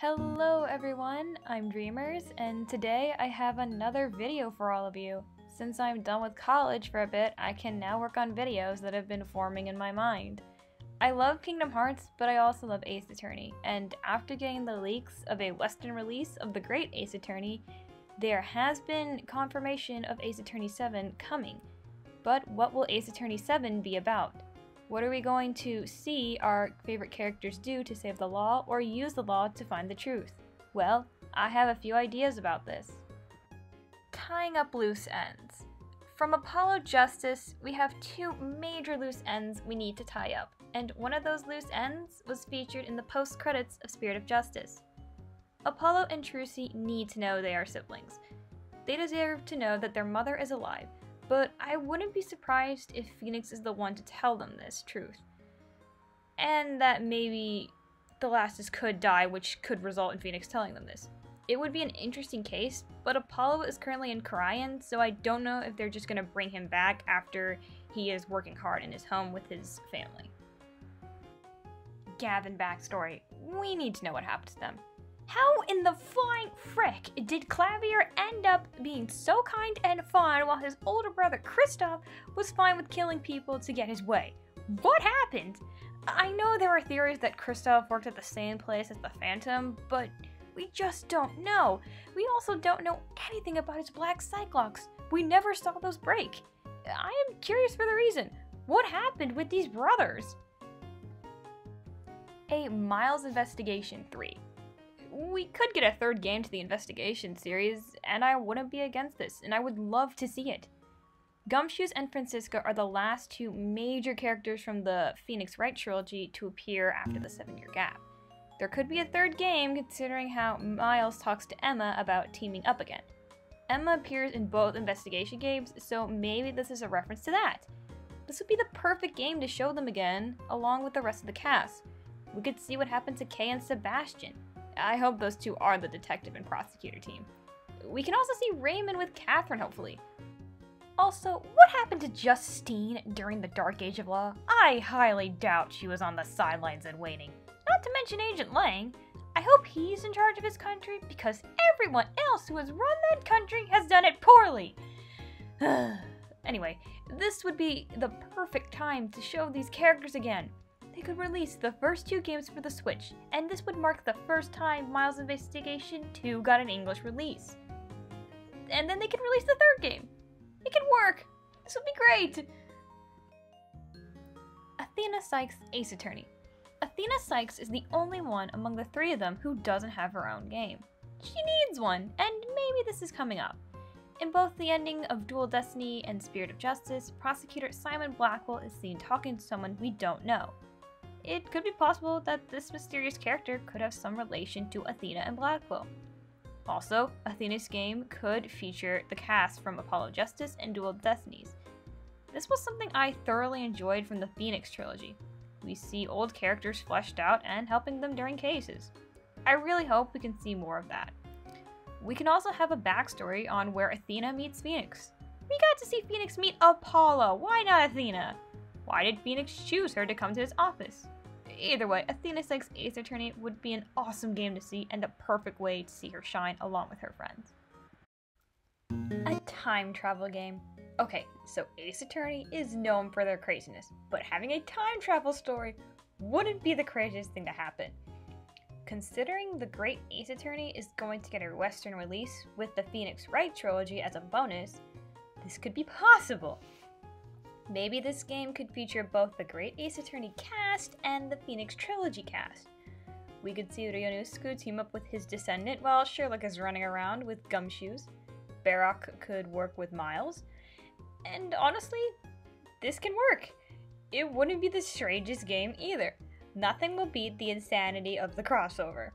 Hello everyone, I'm Dreamers, and today I have another video for all of you. Since I'm done with college for a bit, I can now work on videos that have been forming in my mind. I love Kingdom Hearts, but I also love Ace Attorney, and after getting the leaks of a Western release of the Great Ace Attorney, there has been confirmation of Ace Attorney 7 coming. But what will Ace Attorney 7 be about? What are we going to see our favorite characters do to save the law or use the law to find the truth? Well, I have a few ideas about this. Tying up loose ends. From Apollo Justice, we have two major loose ends we need to tie up, and one of those loose ends was featured in the post-credits of Spirit of Justice. Apollo and Trucy need to know they are siblings. They deserve to know that their mother is alive, but I wouldn't be surprised if Phoenix is the one to tell them this truth. And that maybe the Lasses could die, which could result in Phoenix telling them this. It would be an interesting case, but Apollo is currently in Karayan, so I don't know if they're just going to bring him back after he is working hard in his home with his family. Gavin backstory. We need to know what happened to them. How in the flying frick did Clavier end up being so kind and fine while his older brother Kristoff was fine with killing people to get his way? What happened? I know there are theories that Kristoff worked at the same place as the Phantom, but we just don't know. We also don't know anything about his black Cyclops. We never saw those break. I am curious for the reason. What happened with these brothers? A Miles Investigation 3. We could get a third game to the Investigation series, and I wouldn't be against this, and I would love to see it. Gumshoes and Francisca are the last two major characters from the Phoenix Wright trilogy to appear after the 7-year gap. There could be a third game considering how Miles talks to Emma about teaming up again. Emma appears in both Investigation games, so maybe this is a reference to that. This would be the perfect game to show them again, along with the rest of the cast. We could see what happened to Kay and Sebastian. I hope those two are the detective and prosecutor team. We can also see Raymond with Catherine, hopefully. Also, what happened to Justine during the Dark Age of Law? I highly doubt she was on the sidelines and waiting. Not to mention Agent Lang. I hope he's in charge of his country because everyone else who has run that country has done it poorly. Anyway, this would be the perfect time to show these characters again. They could release the first two games for the Switch, and this would mark the first time Miles Investigation 2 got an English release. And then they could release the third game. It could work! This would be great! Athena Cykes Ace Attorney. Athena Cykes is the only one among the three of them who doesn't have her own game. She needs one, and maybe this is coming up. In both the ending of Dual Destiny and Spirit of Justice, Prosecutor Simon Blackwell is seen talking to someone we don't know. It could be possible that this mysterious character could have some relation to Athena and Blackwell. Also, Athena's game could feature the cast from Apollo Justice and Dual Destinies. This was something I thoroughly enjoyed from the Phoenix trilogy. We see old characters fleshed out and helping them during cases. I really hope we can see more of that. We can also have a backstory on where Athena meets Phoenix. We got to see Phoenix meet Apollo, why not Athena? Why did Phoenix choose her to come to his office? Either way, Athena Cykes Ace Attorney would be an awesome game to see and a perfect way to see her shine along with her friends. A time travel game. Okay, so Ace Attorney is known for their craziness, but having a time travel story wouldn't be the craziest thing to happen. Considering the Great Ace Attorney is going to get a Western release with the Phoenix Wright trilogy as a bonus, this could be possible. Maybe this game could feature both the Great Ace Attorney cast and the Phoenix Trilogy cast. We could see Ryonusku team up with his descendant while Sherlock is running around with Gumshoes. Barrock could work with Miles. And honestly, this can work. It wouldn't be the strangest game either. Nothing will beat the insanity of the crossover.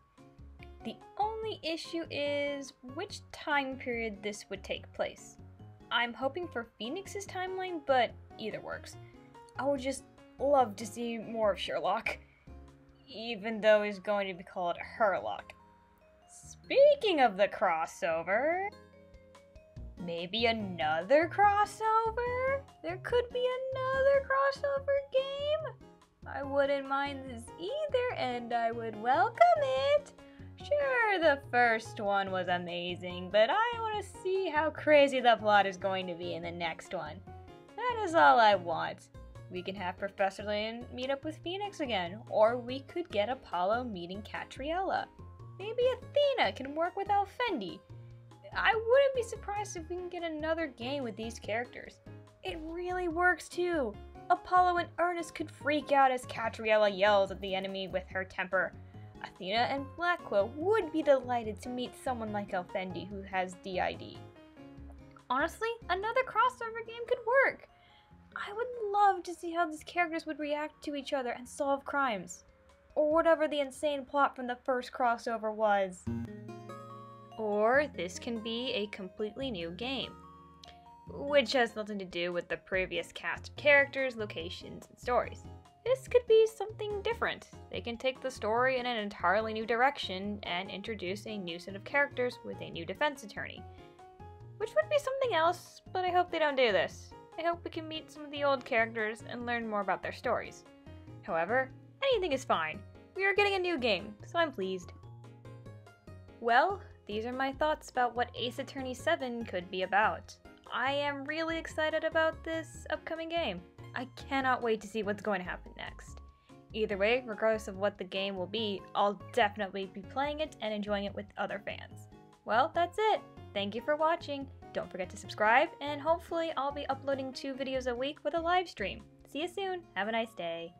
The only issue is which time period this would take place. I'm hoping for Phoenix's timeline, but either works. I would just love to see more of Sherlock, even though he's going to be called Herlock. Speaking of the crossover, maybe another crossover? There could be another crossover game? I wouldn't mind this either, and I would welcome it. Sure. the first one was amazing, but I want to see how crazy the plot is going to be in the next one. That is all I want. We can have Professor Layton meet up with Phoenix again, or we could get Apollo meeting Catriella. Maybe Athena can work with Alfendi. I wouldn't be surprised if we can get another game with these characters. It really works too. Apollo and Ernest could freak out as Catriella yells at the enemy with her temper. Athena and Blackwell would be delighted to meet someone like Alfendi who has DID. Honestly, another crossover game could work. I would love to see how these characters would react to each other and solve crimes. Or whatever the insane plot from the first crossover was. Or this can be a completely new game, which has nothing to do with the previous cast of characters, locations, and stories. This could be something different. They can take the story in an entirely new direction and introduce a new set of characters with a new defense attorney. Which would be something else, but I hope they don't do this. I hope we can meet some of the old characters and learn more about their stories. However, anything is fine. We are getting a new game, so I'm pleased. Well, these are my thoughts about what Ace Attorney 7 could be about. I am really excited about this upcoming game. I cannot wait to see what's going to happen next. Either way, regardless of what the game will be, I'll definitely be playing it and enjoying it with other fans. Well, that's it. Thank you for watching. Don't forget to subscribe, and hopefully I'll be uploading 2 videos a week with a live stream. See you soon. Have a nice day.